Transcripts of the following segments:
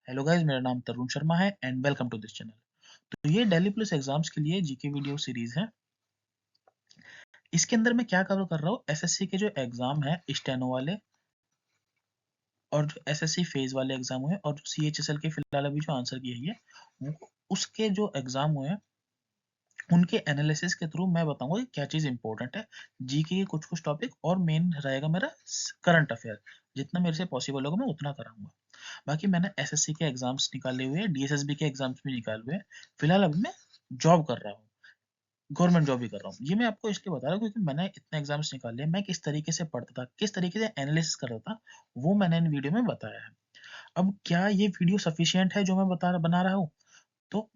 Hello guys, मेरा नाम तरुण शर्मा है and welcome to this channel. तो ये दिल्ली पुलिस एग्जाम्स के लिए जीके वीडियो सीरीज है। इसके अंदर मैं क्या कवर कर रहा हूँ, एसएससी के जो एग्जाम है स्टेनो वाले और जो एसएससी फेज वाले एग्जाम हुए और जो सीएचएसएल के फिलहाल अभी जो आंसर की है उसके जो एग्जाम हुए हैं उनके एनालिसिस के थ्रू मैं बताऊंगा कि क्या चीज इंपॉर्टेंट है। जीके के कुछ कुछ टॉपिक और मेन रहेगा मेरा करंट अफेयर। जितना मेरे से पॉसिबल होगा मैं उतना कराऊंगा। बाकी मैंने एसएससी के एग्जाम्स निकाले हुए हैं, डीएसएसबी के एग्जाम्स भी निकाले हुए हैं। फिलहाल अभी मैं जॉब कर रहा हूँ, गवर्नमेंट जॉब भी कर रहा हूँ। ये मैं आपको इसलिए बता रहा हूँ क्योंकि मैंने इतने एग्जाम्स निकाले हैं, मैं किस तरीके से पढ़ता था, किस तरीके से एनालिसिस करता था, वो मैंने इन वीडियो में बताया है। अब क्या ये वीडियो सफिशियंट है जो मैं बना रहा हूँ? तो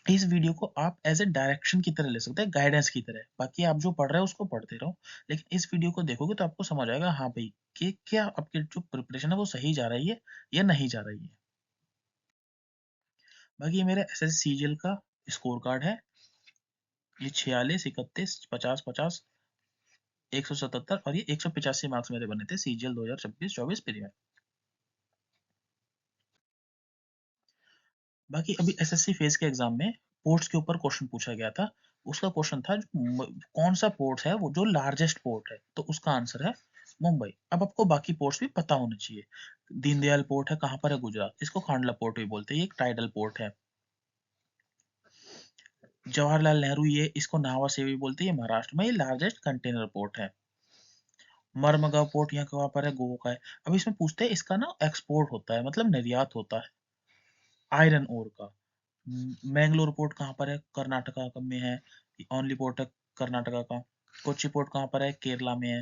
इस वीडियो को आप एज ए डायरेक्शन की तरह ले सकते हैं, गाइडेंस की तरह। बाकी आप जो पढ़ रहे हो उसको पढ़ते रहो, लेकिन इस वीडियो को देखोगे तो आपको समझ आएगा, हाँ भाई, कि क्या आपकी जो प्रिपरेशन है वो सही जा रही है या नहीं जा रही है। बाकी ये मेरा एसएससी सीजीएल का स्कोर कार्ड है। ये 46, 31, 50, 50, 177 और ये 185 मार्क्स मेरे बने थे सीजीएल 2026-24 प्री में। बाकी अभी एसएससी फेज के एग्जाम में पोर्ट्स के ऊपर क्वेश्चन पूछा गया था। उसका क्वेश्चन था कौन सा पोर्ट है वो जो लार्जेस्ट पोर्ट है, तो उसका आंसर है मुंबई। अब आपको बाकी पोर्ट्स भी पता होने चाहिए। दीनदयाल पोर्ट है, कहाँ पर है? गुजरात, इसको खांडला पोर्ट भी बोलते हैं, ये एक टाइडल पोर्ट है। जवाहरलाल नेहरू, ये इसको नावा से भी बोलते हैं, ये महाराष्ट्र में, ये लार्जेस्ट कंटेनर पोर्ट है। मरमगांव पोर्ट यहाँ कहाँ पर है? गोवा का है। अब इसमें पूछते हैं इसका ना एक्सपोर्ट होता है, मतलब निर्यात होता है आयरन ओर का। मैंगलोर पोर्ट कहाँ पर है? कर्नाटका में है, ओनली पोर्ट है कर्नाटका का। कोच्चि पोर्ट कहाँ पर है? केरला में है,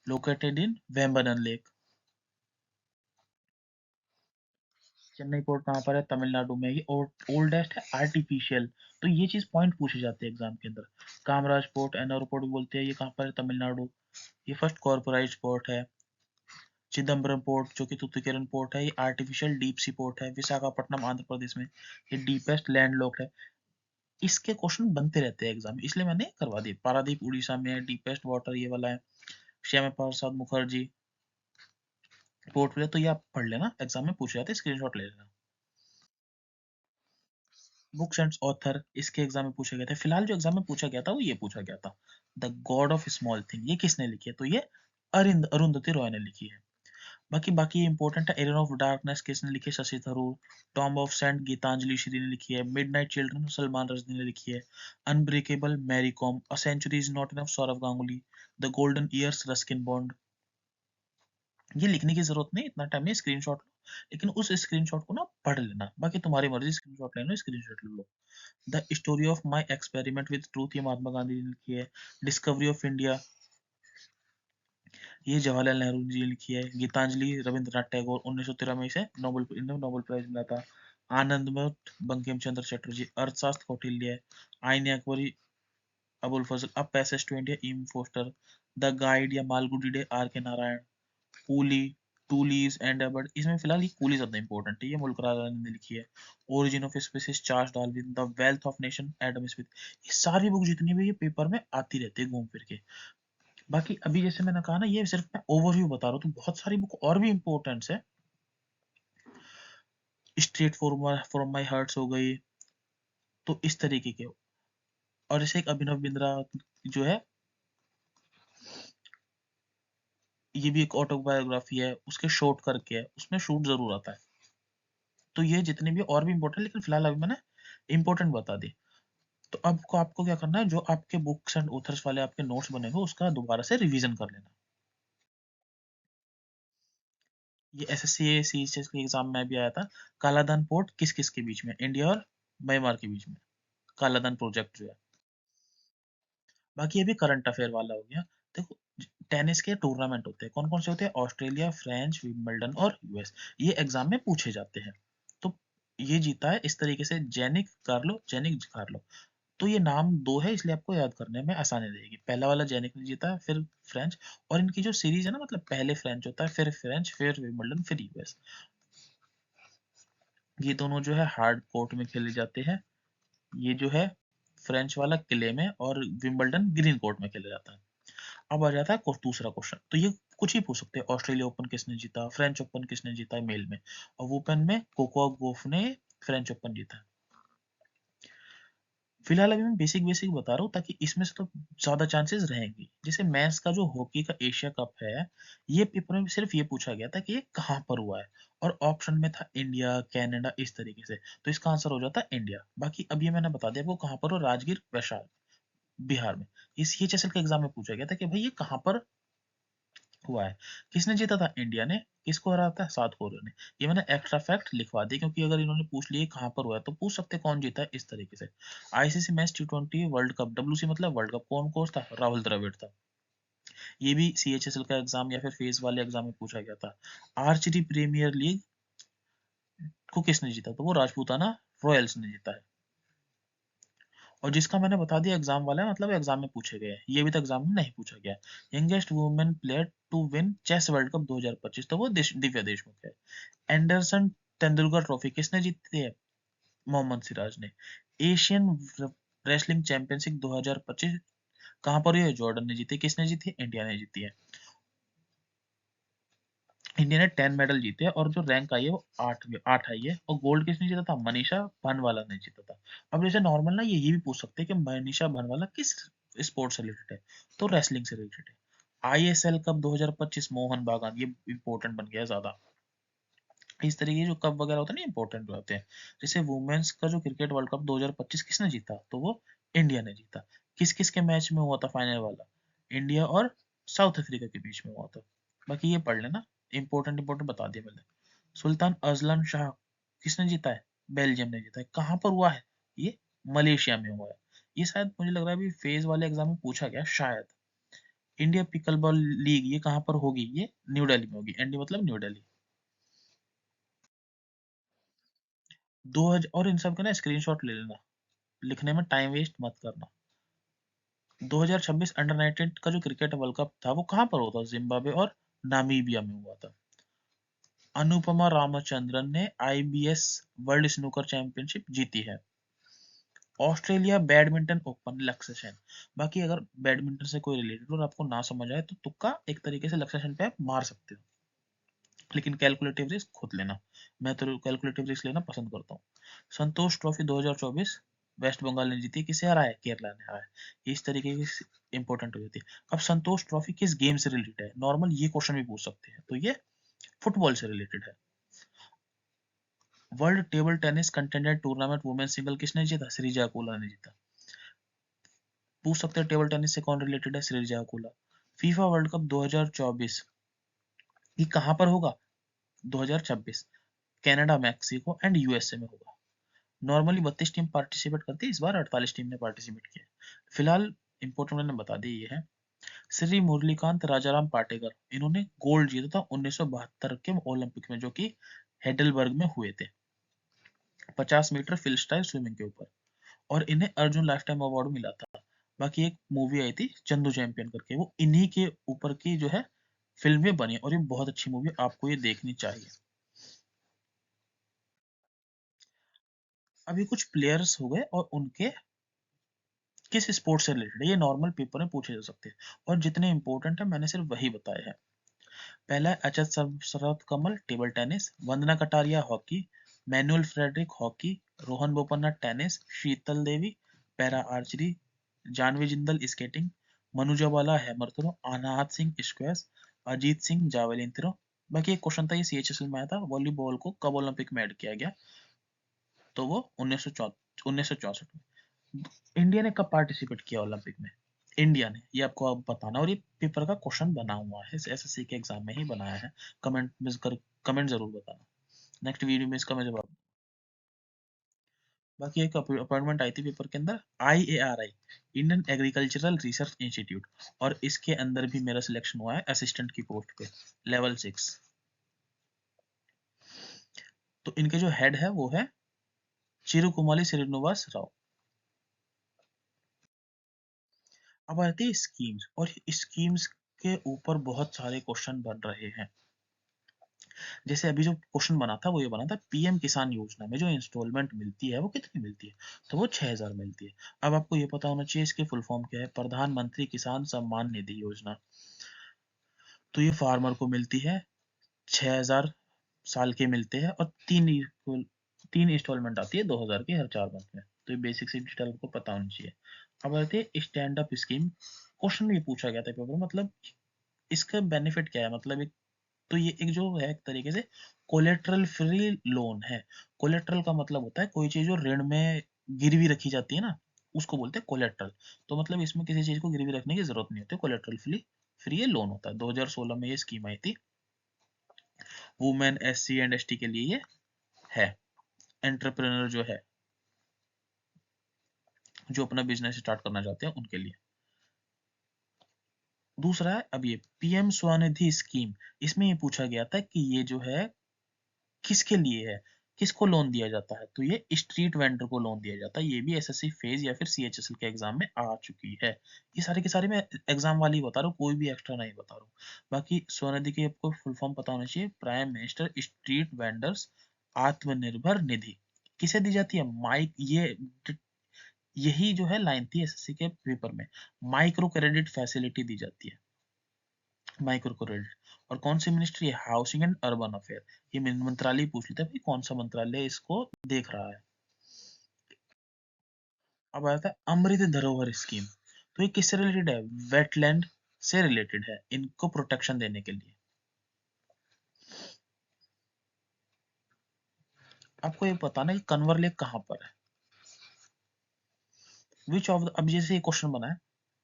located in Vembanad lake. Chennai port कहाँ पर है? तमिलनाडु में। ये ओल्डेस्ट है आर्टिफिशियल। तो ये चीज पॉइंट पूछे जाते हैं एग्जाम के अंदर। कामराज पोर्ट, एनोर पोर्ट भी बोलते हैं, ये कहाँ पर है? तमिलनाडु। ये फर्स्ट कॉर्पोराइज्ड पोर्ट है। चिदम्बरम पोर्ट जो कि तुतीकेरन पोर्ट है, ये आर्टिफिशियल डीप सी पोर्ट है। विशाखापट्टनम आंध्र प्रदेश में, ये डीपेस्ट लैंडलॉक्ड है। इसके क्वेश्चन बनते रहते हैं एग्जाम में, इसलिए मैंने करवा दिए। पारादीप उड़ीसा में है, डीपेस्ट वाटर ये वाला है। श्यामा प्रसाद मुखर्जी पोर्ट प्ले, तो ये आप पढ़ लेना, एग्जाम में पूछे जाते हैं, स्क्रीनशॉट ले लेना। बुक्स एंड ऑथर इसके एग्जाम में पूछा गया था। फिलहाल जो एग्जाम में पूछा गया था वो ये पूछा गया था, the God of small thing, ये किसने लिखी है? तो ये अरुंधति रॉय ने लिखी है। बाकी बाकी इंपॉर्टेंट है। एरियन ऑफ डार्कनेस किसने लिखी है? Shashi Tharoor. Tomb of sand Geetanjali Shree ने लिखी है। मिडनाइट चिल्ड्रन सलमान रश्दी ने लिखी है। Unbreakable Mary Kom, a century is not enough Sourav Ganguly. The golden years Ruskin Bond. ये लिखने की जरूरत नहीं, इतना टाइम नहीं, स्क्रीनशॉट लो, लेकिन उस स्क्रीनशॉट को ना पढ़ लेना। बाकी तुम्हारी मर्जी, स्क्रीनशॉट ले लो, स्क्रीनशॉट ले लो। The story of my experiment with truth, ये महात्मा गांधी ने लिखी है। डिस्कवरी ऑफ इंडिया, ये जवाहरलाल नेहरू जी ने लिखी है। गीतांजलि रविंद्रनाथ टैगोर, 1913 में इसे नोबेल प्राइज मिला था। आनंद मठ बंकिम चंद्र चटर्जी, अर्थशास्त्र कौटिल्य। आईने अकबरी अबुल फजल, अ पैसेज टू इंडिया इम फोस्टर। द गाइड या मालगुडी डे आर के नारायण। कूली, टूलीज एंड एबर्ट, इसमें फिलहाल ये कूली ज्यादा इंपॉर्टेंट है, ये मुल्क राजा ने लिखी है। Origin of species Charles Darwin. The wealth of nation Adam Smith. ये सारी बुक जितनी भी ये पेपर में आती रहती है घूम फिर के। बाकी अभी जैसे मैंने कहा ना, ये सिर्फ मैं ओवरव्यू बता रहा हूँ, तो बहुत सारी बुक और भी इंपॉर्टेंट्स है। स्ट्रेट फ्रॉम माई हार्ट्स हो गई, तो इस तरीके के। और जैसे एक अभिनव बिंद्रा जो है, ये भी एक ऑटोबायोग्राफी है, उसके शॉर्ट करके है, उसमें शूट जरूर आता है। तो ये जितने भी और भी इंपॉर्टेंट, लेकिन फिलहाल अभी मैंने इंपॉर्टेंट बता दी। तो अब को आपको क्या करना है, जो आपके बुक्स एंड ऑथर्स वाले आपके नोट्स बनेंगे उसका दोबारा से रिवीजन कर लेना। ये एसएससी सीएचएस के एग्जाम में भी आया था। कालाधन पोर्ट किस किस के बीच में? इंडिया और म्यांमार के बीच में, कालाधन प्रोजेक्ट जो है। बाकी ये भी करंट अफेयर वाला हो गया। देखो, टेनिस के टूर्नामेंट होते हैं, कौन कौन से होते हैं? ऑस्ट्रेलिया, फ्रेंच, विंबलडन और यूएस। ये एग्जाम में पूछे जाते हैं। तो ये जीता है इस तरीके से, जेनिक कार्लो, जेनिक कार्लो। तो ये नाम दो है, इसलिए आपको याद करने में आसानी रहेगी। पहला वाला जेनिक ने जीता है, फिर फ्रेंच। और इनकी जो सीरीज है ना, मतलब पहले फ्रेंच होता है, फिर फ्रेंच, फिर विंबलडन, फिर यूएस। ये दोनों जो है हार्ड कोर्ट में खेले जाते हैं। ये जो है फ्रेंच वाला किले में, और विंबलडन ग्रीन कोर्ट में खेला जाता है। अब आ जाता है दूसरा क्वेश्चन। तो ये कुछ ही पूछ सकते हैं, ऑस्ट्रेलिया ओपन किसने जीता, फ्रेंच ओपन किसने जीता मेल में, और वुमेन में कोको गॉफ ने फ्रेंच ओपन जीता। फिलहाल अभी मैं बेसिक बेसिक बता रहा हूँ ताकि इसमें से तो ज्यादा चांसेस रहेंगे। जैसे मेंस का जो हॉकी का एशिया कप है, ये पेपर में सिर्फ ये पूछा गया था कि ये कहाँ पर हुआ है, और ऑप्शन में था इंडिया, कनाडा, इस तरीके से, तो इसका आंसर हो जाता इंडिया। बाकी अब ये मैंने बता दिया आपको कहाँ पर हो, राजगीर, वैशाल, बिहार में। इस सीएचएसएल के एग्जाम में पूछा गया था कि भाई ये कहाँ पर हुआ है। किसने जीता था, इंडिया ने। किसको हराया था, साउथ कोरिया ने। ये मैंने एक्स्ट्रा फैक्ट लिखवा दी, क्योंकि अगर इन्होंने पूछ लिए कहाँ पर हुआ है तो पूछ सकते कौन जीता है, इस तरीके से। ICC match T20 world cup, WC मतलब वर्ल्ड कप, कौन कोच था, राहुल द्रविड़ था। ये भी सीएचएसएल का एग्जाम या फिर फेज वाले एग्जाम में पूछा गया था। आर्चरी प्रीमियर लीग को किसने जीता, तो वो राजपूताना रॉयल्स ने जीता है। और जिसका मैंने बता दिया एग्जाम वाला है, मतलब एग्जाम में पूछे गए हैं, ये भी तो एग्जाम में नहीं पूछा गया। Youngest women player to win chess world cup 2025, तो वो दिव्या देशमुख है। एंडरसन तेंदुलकर ट्रॉफी किसने जीती है, मोहम्मद सिराज ने। एशियन रेसलिंग चैंपियनशिप 2025 कहां पर हुई है, जॉर्डन ने जीती। किसने जीती है, इंडिया ने जीती है। इंडिया ने 10 मेडल जीते हैं, और जो रैंक आई है वो 8 आई है। और गोल्ड किसने जीता था, मनीषा भनवाला ने जीता था। अब जैसे नॉर्मल ना ये भी पूछ सकते हैं कि मनीषा भनवाला किस स्पोर्ट से रिलेटेड है, तो रेसलिंग से रिलेटेड है। आईएसएल कप 2025 मोहन बागान, ये इंपॉर्टेंट बन गया ज्यादा। इस तरीके के जो कप वगैरह होते हैं ना, इंपॉर्टेंट होते हैं। जैसे वुमेन्स का जो क्रिकेट वर्ल्ड कप 2025 किसने जीता, तो वो इंडिया ने जीता। किस किस के मैच में हुआ था फाइनल वाला, इंडिया और साउथ अफ्रीका के बीच में हुआ था। बाकी ये पढ़ लेना, इंपॉर्टेंट इंपॉर्टेंट बता दिया मैंने। सुल्तान अजलन शाह किसने जीता है, बेल्जियम ने जीता है। कहाँ पर हुआ है, ये मलेशिया में हुआ है। ये शायद मुझे लग रहा है अभी फेज वाले एग्जाम में पूछा गया शायद। इंडिया पिकलबॉल लीग ये कहाँ पर होगी, ये न्यू दिल्ली में होगी। एनडी मतलब न्यू दिल्ली। 2000, और इन सब के ना स्क्रीनशॉट ले लेना, लिखने में टाइम वेस्ट मत करना। 2026 अंडर 19 का जो क्रिकेट वर्ल्ड कप था वो कहाँ पर हुआ था, जिम्बाब्वे और नामीबिया में हुआ था। अनुपमा रामचंद्रन ने आईबीएस वर्ल्ड स्नूकर चैंपियनशिप जीती है। ऑस्ट्रेलिया बैडमिंटन ओपन, लक्ष्य सेन। बाकी अगर बैडमिंटन से कोई रिलेटेड और आपको ना समझ आए तो तुक्का एक तरीके से लक्ष्य सेन पे आप मार सकते हो, लेकिन कैलकुलेटिव रिस्क खुद लेना। मैं तो कैलकुलेटिव रिस्क लेना पसंद करता हूँ। संतोष ट्रॉफी 2024 वेस्ट बंगाल ने जीती, किसे हराया, केरला ने हराया। इस तरीके की इंपॉर्टेंट हो जाती है। अब संतोष ट्रॉफी किस गेम से रिलेटेड है, नॉर्मल ये क्वेश्चन भी पूछ सकते हैं, तो ये फुटबॉल से रिलेटेड है। World table tennis contender tournament women single किसने जीता, श्रीजा कोला ने जीता। पूछ सकते हैं टेबल टेनिस से कौन रिलेटेड है, Sreeja Kola. FIFA world cup 2024 ये कहाँ पर होगा, 2026 कनाडा, मैक्सिको एंड यूएसए में होगा। नॉर्मली 32 टीम पार्टिसिपेट करती है, इस बार 48 टीम ने पार्टिसिपेट किया। फिलहाल इंपॉर्टेंट मैंने बता दी ये है। श्री मुरलीकांत राजाराम पाटेकर, इन्होंने गोल्ड जीता था 1972 के ओलंपिक में, जो कि हेडलबर्ग में हुए थे, 50 मीटर फ्री स्टाइल स्विमिंग के ऊपर। और इन्हें अर्जुन लाइफ टाइम अवार्ड मिला था। बाकी एक मूवी आई थी चंदू चैंपियन करके, वो इन्हीं के ऊपर की जो है फिल्म में बनी, और ये बहुत अच्छी मूवी, आपको ये देखनी चाहिए। अभी कुछ प्लेयर्स हो गए और उनके किस स्पोर्ट से रिलेटेड है, ये नॉर्मल पेपर में पूछे जा सकते हैं, और जितने इंपॉर्टेंट है मैंने सिर्फ वही बताए हैं। पहला है Achanta Sharath Kamal, table tennis. Vandana Kataria, hockey. Manuel Frederick, hockey. Rohan Bopanna, tennis. Sheetal Devi, para archery. Janvi Jindal, skating. Manuja Vala, hammer throw. Anahat Singh, squash. Ajeet Singh, javelin throw. बाकी एक क्वेश्चन था, ये सीएचएसएल में आया था, वॉलीबॉल को कब ओलंपिक में ऐड किया गया, तो वो 1964 में। इंडिया ने कब पार्टिसिपेट किया ओलंपिक में, इंडिया ने, ये आपको अब बताना, और ये पेपर का क्वेश्चन बना हुआ है, एसएससी के एग्जाम में ही बनाया है। कमेंट में कर कमेंट जरूर बताना, नेक्स्ट वीडियो में इसका मैं जवाब। बाकी एक अपॉइंटमेंट आई थी पेपर के अंदर, IARI, Indian agricultural research institute, और इसके अंदर भी मेरा सिलेक्शन हुआ है असिस्टेंट की पोस्ट पे, लेवल 6। तो इनके जो हेड है वो है चिरुकुमाली श्रीनिवास राव। अब आती है स्कीम्स, और स्कीम्स के ऊपर बहुत सारे क्वेश्चन बन रहे हैं। जैसे अभी जो क्वेश्चन बना था वो ये बना था, पीएम किसान योजना में जो इंस्टॉलमेंट मिलती है वो कितनी मिलती है, तो वो 6000 मिलती है। अब आपको ये पता होना चाहिए इसके फुल फॉर्म क्या है, प्रधानमंत्री किसान सम्मान निधि योजना। तो ये फार्मर को मिलती है 6000 साल के मिलते हैं, और तीन इंस्टॉलमेंट आती है 2000 की हर 4 मंथ में। तो ये बेसिक सी डिटेल आपको पता होनी चाहिए। अब आते हैं स्टैंड अप स्कीम। क्वेश्चन भी पूछा गया था पेपर में, मतलब इसका बेनिफिट क्या है, मतलब एक तो ये एक जो है एक तरीके से कोलेट्रल फ्री लोन है। कोलेट्रल का मतलब होता है कोई चीज जो ऋण में गिरवी रखी जाती है ना, उसको बोलते हैं कोलेट्रल। तो मतलब इसमें किसी चीज को गिरवी रखने की जरूरत नहीं होती, कोलेट्रल फ्री फ्री ये लोन होता है। 2016 में ये स्कीम आई थी। वुमेन, SC एंड ST के लिए ये है। एंटरप्रेन्योर जो है, जो अपना बिजनेस स्टार्ट करना चाहते हैं उनके लिए। दूसरा है अब ये PM स्वनिधि स्कीम। इसमें ये पूछा गया था कि ये जो है किसके लिए है, किसको लोन दिया जाता है। तो ये स्ट्रीट वेंडर को लोन दिया जाता है। ये भी SSC फेज या फिर CHSL के एग्जाम में आ चुकी है। ये सारे के सारे मैं एग्जाम वाली बता रहा हूँ, कोई भी एक्स्ट्रा नहीं बता रहा हूँ। बाकी स्वनिधि की आपको फुल फॉर्म पता होना चाहिए, prime minister street vendors Atmanirbhar Nidhi. किसे दी जाती है, माइक ये यही जो है लाइन थी SSC के पेपर में। माइक्रो क्रेडिट फैसिलिटी दी जाती है, माइक्रो क्रेडिट। और कौन सी मिनिस्ट्री है, हाउसिंग एंड अर्बन अफेयर। ये मंत्रालय पूछ लेते हैं भाई कौन सा मंत्रालय इसको देख रहा है। अब आता है अमृत धरोहर स्कीम। तो ये किससे रिलेटेड है, वेटलैंड से रिलेटेड है, इनको प्रोटेक्शन देने के लिए। आपको ये पता ना कि कन्वर लेक कहाँ पर है, विच ऑफ अब जैसे ये क्वेश्चन बना है,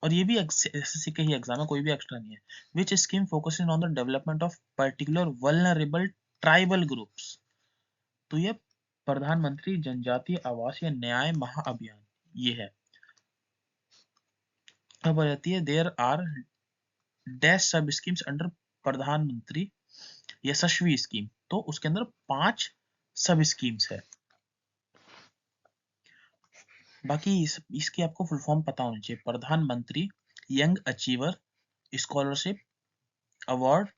और ये भी SSC के ही एग्जाम है, कोई भी एक्स्ट्रा नहीं है। विच scheme focusing on the development of particular vulnerable tribal groups. तो ये प्रधानमंत्री जनजातीय आवास या न्याय महाअभियान ये है। अब आ जाती है देयर आर डैश सब स्कीम्स अंडर प्रधानमंत्री यशस्वी स्कीम। तो उसके अंदर 5 सब स्कीम्स है। बाकी इसकी आपको फुल फॉर्म पता होनी चाहिए, प्रधानमंत्री young achiever scholarship award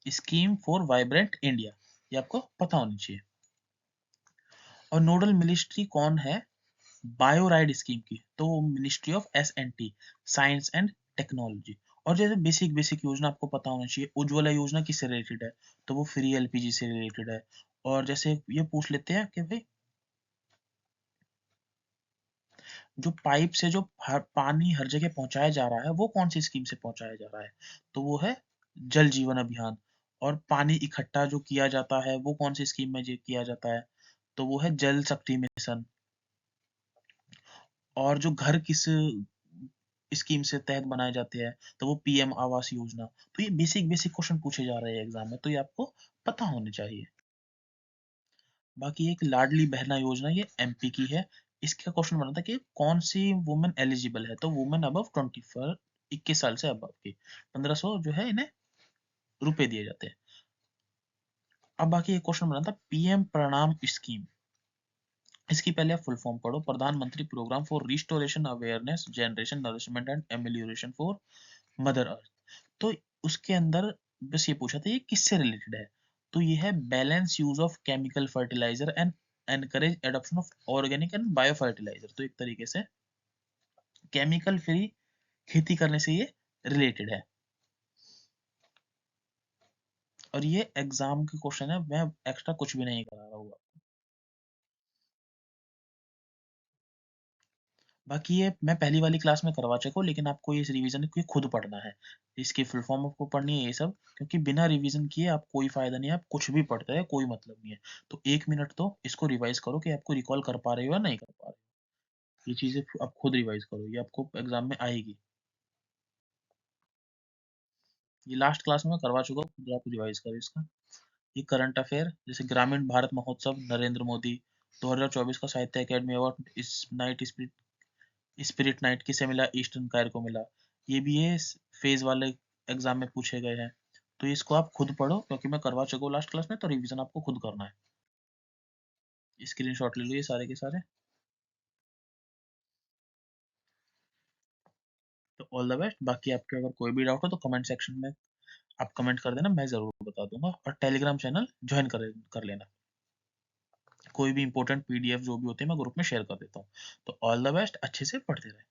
scheme for vibrant India, ये आपको पता होनी चाहिए। और नोडल मिनिस्ट्री कौन है बायोराइड स्कीम की, तो ministry of SNT, science and technology. और जैसे बेसिक बेसिक योजना आपको पता होना चाहिए, उज्ज्वला योजना किससे रिलेटेड है, तो वो फ्री LPG से रिलेटेड है। और जैसे ये पूछ लेते हैं कि भाई जो पाइप से जो पानी हर जगह पहुंचाया जा रहा है वो कौन सी स्कीम से पहुंचाया जा रहा है, तो वो है जल जीवन अभियान। और पानी इकट्ठा जो किया जाता है वो कौन सी स्कीम में किया जाता है, तो वो है जल शक्ति मिशन। और जो घर किस स्कीम से तहत बनाए जाते हैं, तो वो PM आवास योजना। तो ये बेसिक बेसिक क्वेश्चन पूछे जा रहे हैं एग्जाम में, तो ये आपको पता होने चाहिए। बाकी एक लाडली बहना योजना, ये MP की है। इसका क्वेश्चन बना था कि कौन सी वुमेन एलिजिबल है, तो वुमेन अबव 24 21 साल से अबव की 1500 जो है इन्हें रुपए दिए जाते हैं। अब बाकी एक क्वेश्चन बना था PM प्रणाम स्कीम। इसकी पहले आप फुल फॉर्म पढ़ो, प्रधानमंत्री programme for restoration awareness generation nourishment and amelioration for mother earth. तो उसके अंदर बस ये पूछा था ये किससे रिलेटेड है, तो ये है balance use of chemical fertiliser and encourage adoption of organic and bio fertiliser. तो एक तरीके से केमिकल फ्री खेती करने से ये रिलेटेड है। और ये एग्जाम के क्वेश्चन है, मैं एक्स्ट्रा कुछ भी नहीं करा रहा हूँ। बाकी ये मैं पहली वाली क्लास में करवा चुका हूँ, लेकिन आपको ये रिवीजन को खुद पढ़ना है। इसकी फुल फॉर्म आपको पढ़नी है ये सब, क्योंकि बिना रिवीजन किए आप कोई फायदा नहीं है, आप कुछ भी पढ़ते हैं कोई मतलब नहीं है। तो 1 मिनट तो इसको रिवाइज करो कि आपको रिकॉल कर पा रहे हो या नहीं कर पा रहे हो। ये चीजें आप खुद रिवाइज करो, ये आपको एग्जाम में आएगी। ये लास्ट क्लास में मैं करवा चुका हूँ, खुद आप रिवाइज करो इसका। ये करंट अफेयर, जैसे ग्रामीण भारत महोत्सव नरेंद्र मोदी, 2024 का साहित्य अकेडमी अवार्ड इस नाइट स्पिरिट नाइट किसे मिला, ईस्टर्न कायर को मिला। ये भी ये फेज वाले एग्जाम में पूछे गए हैं। तो इसको आप खुद पढ़ो, क्योंकि मैं करवा चुका हूँ लास्ट क्लास में, तो रिवीजन आपको खुद करना है। स्क्रीनशॉट ले लो ये सारे के सारे। तो ऑल द बेस्ट। बाकी आपके अगर कोई भी डाउट हो तो कमेंट सेक्शन में आप कमेंट कर देना, मैं जरूर बता दूंगा। और टेलीग्राम चैनल ज्वाइन कर लेना। कोई भी इंपॉर्टेंट PDF जो भी होते हैं मैं ग्रुप में शेयर कर देता हूँ। तो ऑल द बेस्ट, अच्छे से पढ़ते रहे।